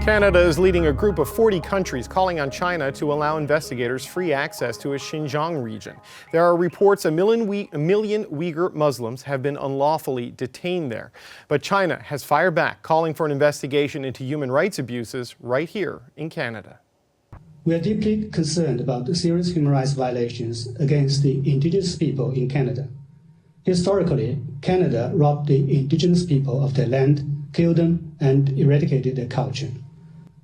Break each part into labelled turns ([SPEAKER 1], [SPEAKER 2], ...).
[SPEAKER 1] Canada is leading a group of 40 countries calling on China to allow investigators free access to its Xinjiang region. There are reports a million Uyghur Muslims have been unlawfully detained there. But China has fired back, calling for an investigation into human rights abuses right here in Canada.
[SPEAKER 2] We are deeply concerned about the serious human rights violations against the Indigenous people in Canada. Historically, Canada robbed the Indigenous people of their land, killed them, and eradicated their culture.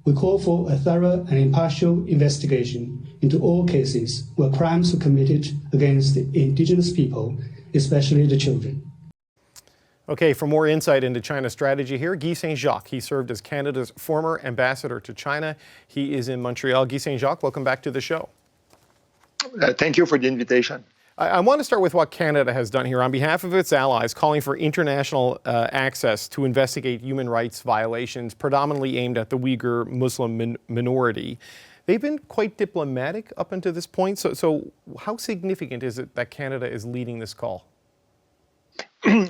[SPEAKER 2] We call for a thorough and impartial investigation into all cases where crimes were committed against the Indigenous people, especially the children.
[SPEAKER 1] Okay, for more insight into China's strategy here, Guy Saint-Jacques. He served as Canada's former ambassador to China. He is in Montreal. Guy Saint-Jacques, welcome back to the show.
[SPEAKER 3] Thank you for the invitation.
[SPEAKER 1] I want to start with what Canada has done here on behalf of its allies, calling for international access to investigate human rights violations predominantly aimed at the Uyghur Muslim minority. They've been quite diplomatic up until this point. So how significant is it that Canada is leading this call?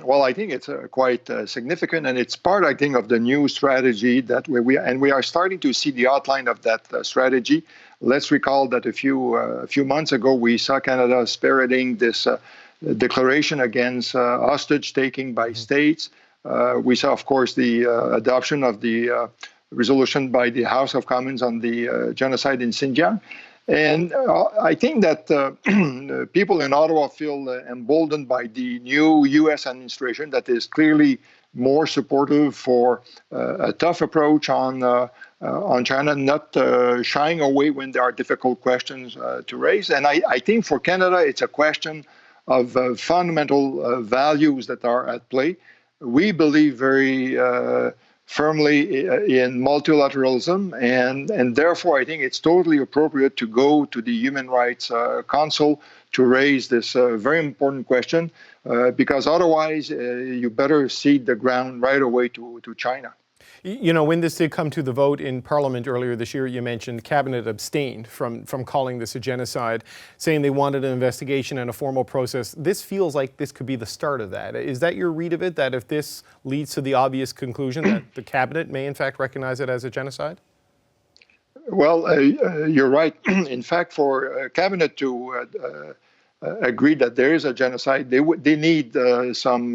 [SPEAKER 3] Well, I think it's quite significant, and it's part, I think, of the new strategy that we are starting to see the outline of that strategy. Let's recall that a few months ago we saw Canada spearheading this declaration against hostage taking by states. We saw, of course, the adoption of the resolution by the House of Commons on the genocide in Xinjiang. And I think that people in Ottawa feel emboldened by the new U.S. administration that is clearly more supportive for a tough approach on China, not shying away when there are difficult questions to raise. And I think for Canada, it's a question of fundamental values that are at play. We believe very firmly in multilateralism, and therefore I think it's totally appropriate to go to the Human Rights Council to raise this very important question, because otherwise you better cede the ground right away to China.
[SPEAKER 1] You know, when this did come to the vote in Parliament earlier this year, you mentioned Cabinet abstained from calling this a genocide, saying they wanted an investigation and a formal process. This feels like this could be the start of that. Is that your read of it, that if this leads to the obvious conclusion that the Cabinet may in fact recognize it as a genocide?
[SPEAKER 3] Well, you're right. In fact, for Cabinet to agree that there is a genocide, they need some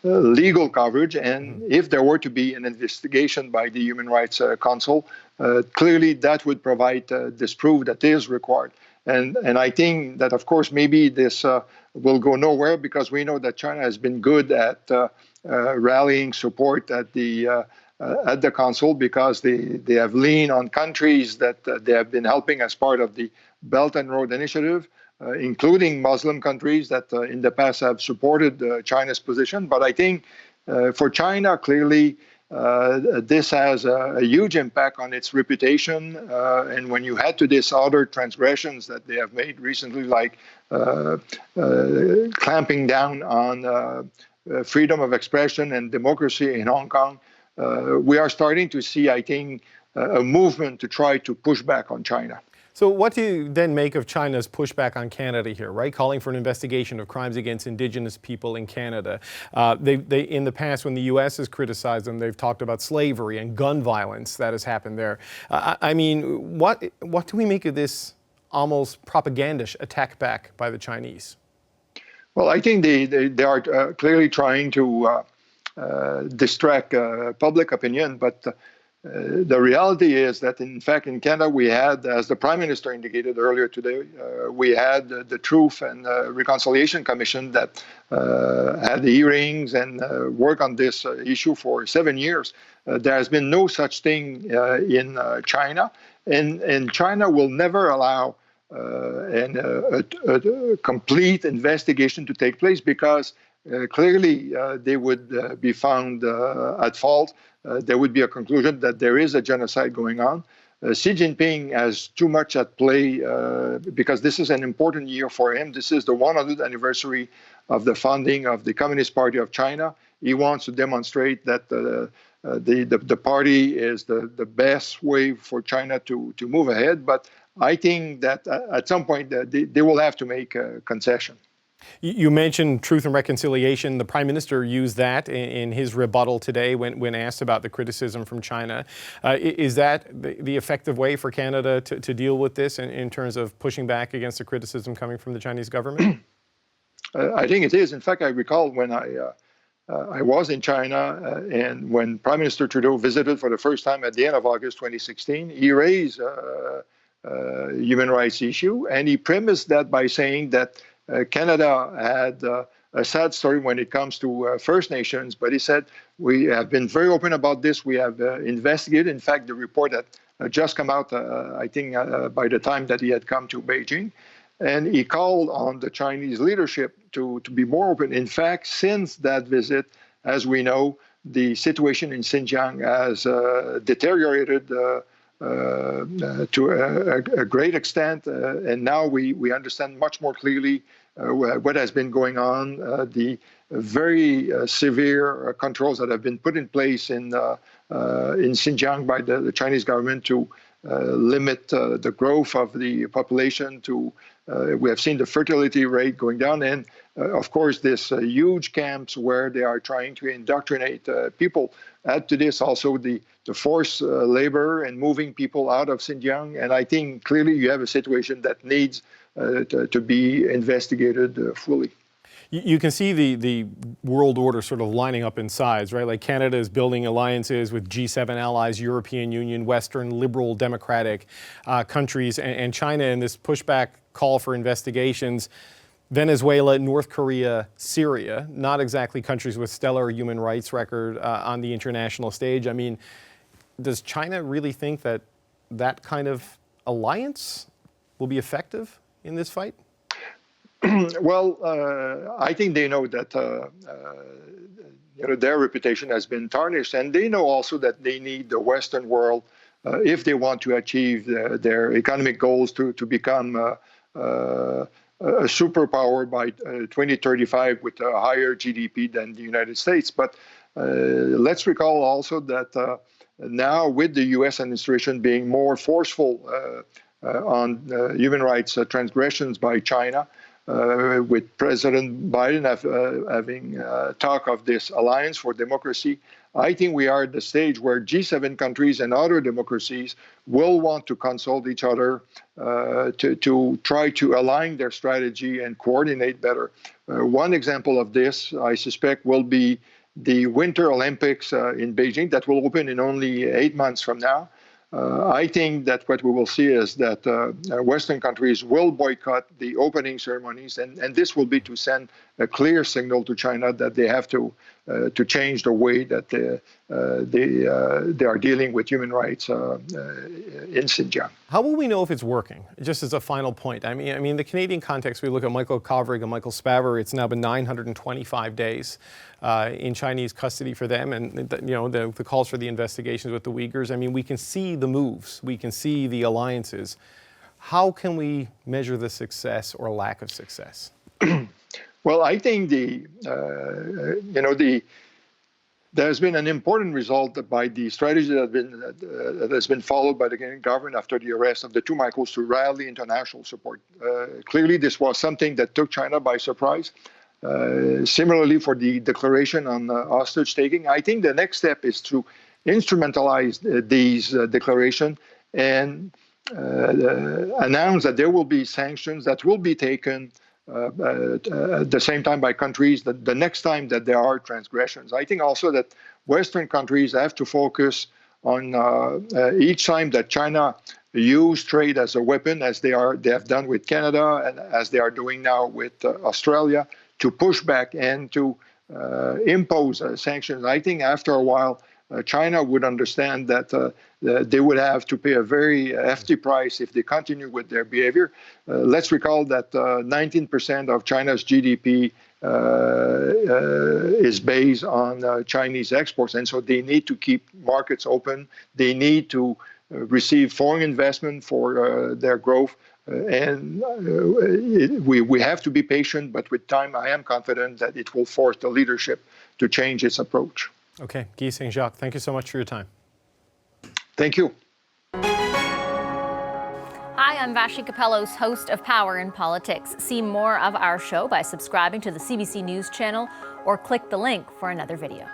[SPEAKER 3] legal coverage, and if there were to be an investigation by the Human Rights Council, clearly that would provide this proof that is required. And I think that, of course, maybe this will go nowhere, because we know that China has been good at rallying support at the Council, because they have leaned on countries that they have been helping as part of the Belt and Road Initiative, including Muslim countries that in the past have supported China's position. But I think for China, clearly, this has a huge impact on its reputation. And when you add to this other transgressions that they have made recently, like clamping down on freedom of expression and democracy in Hong Kong, we are starting to see, I think, a movement to try to push back on China.
[SPEAKER 1] So what do you then make of China's pushback on Canada here, right? Calling for an investigation of crimes against Indigenous people in Canada. They in the past, when the U.S. has criticized them, they've talked about slavery and gun violence that has happened there. I mean, what do we make of this almost propagandish attack back by the Chinese?
[SPEAKER 3] Well, I think they are clearly trying to distract public opinion, but the reality is that, in fact, in Canada, we had, as the Prime Minister indicated earlier today, we had the Truth and Reconciliation Commission that had the hearings and worked on this issue for 7 years. There has been no such thing in China, and China will never allow a complete investigation to take place, because clearly they would be found at fault. There would be a conclusion that there is a genocide going on. Xi Jinping has too much at play, because this is an important year for him. This is the 100th anniversary of the founding of the Communist Party of China. He wants to demonstrate that the party is the best way for China to move ahead. But I think that at some point they will have to make a concession.
[SPEAKER 1] You mentioned truth and reconciliation. The Prime Minister used that in his rebuttal today when asked about the criticism from China. Is that the effective way for Canada to deal with this in terms of pushing back against the criticism coming from the Chinese government?
[SPEAKER 3] I think it is. In fact, I recall when I was in China and when Prime Minister Trudeau visited for the first time at the end of August 2016, he raised human rights issue, and he premised that by saying that Canada had a sad story when it comes to First Nations, but he said, we have been very open about this. We have investigated. In fact, the report that just come out, I think, by the time that he had come to Beijing, and he called on the Chinese leadership to be more open. In fact, since that visit, as we know, the situation in Xinjiang has deteriorated to a great extent, and now we understand much more clearly what has been going on, the very severe controls that have been put in place in Xinjiang by the Chinese government to limit the growth of the population. We have seen the fertility rate going down, and of course, this huge camps where they are trying to indoctrinate people. Add to this also the forced labor and moving people out of Xinjiang, and I think clearly you have a situation that needs to be investigated fully.
[SPEAKER 1] You can see the world order sort of lining up in sides, right? Like Canada is building alliances with G7 allies, European Union, Western liberal democratic countries, and China in this pushback call for investigations. Venezuela, North Korea, Syria, not exactly countries with stellar human rights record on the international stage. I mean, does China really think that that kind of alliance will be effective in this fight?
[SPEAKER 3] Well, I think they know that their reputation has been tarnished, and they know also that they need the Western world if they want to achieve their economic goals to become a superpower by 2035 with a higher GDP than the United States. But let's recall also that now with the U.S. administration being more forceful on human rights transgressions by China, with President Biden having talk of this alliance for democracy, I think we are at the stage where G7 countries and other democracies will want to consult each other to try to align their strategy and coordinate better. One example of this, I suspect, will be the Winter Olympics in Beijing that will open in only 8 months from now. I think that what we will see is that Western countries will boycott the opening ceremonies, and this will be to send a clear signal to China that they have to change the way that they are dealing with human rights in Xinjiang.
[SPEAKER 1] How will we know if it's working? Just as a final point, I mean, the Canadian context, we look at Michael Kovrig and Michael Spavor. It's now been 925 days in Chinese custody for them, and the calls for the investigations with the Uyghurs. I mean, we can see the moves, we can see the alliances. How can we measure the success or lack of success?
[SPEAKER 3] Well, I think there's been an important result by the strategy that has been followed by the Canadian government after the arrest of the two Michaels to rally international support. Clearly, this was something that took China by surprise. Similarly, for the declaration on hostage taking, I think the next step is to instrumentalize these declarations and announce that there will be sanctions that will be taken at the same time by countries the next time that there are transgressions. I think also that Western countries have to focus on each time that China use trade as a weapon, as they have done with Canada and as they are doing now with Australia, to push back and to impose sanctions. I think after a while, China would understand that they would have to pay a very hefty price if they continue with their behavior. Let's recall that 19% of China's GDP is based on Chinese exports, and so they need to keep markets open. They need to receive foreign investment for their growth. And we have to be patient, but with time, I am confident that it will force the leadership to change its approach.
[SPEAKER 1] Okay, Guy Saint-Jacques, thank you so much for your time.
[SPEAKER 3] Thank you.
[SPEAKER 4] Hi, Hi, I'm Vashi Capellos, host of Power in Politics. See more of our show by subscribing to the CBC News channel or click the link for another video.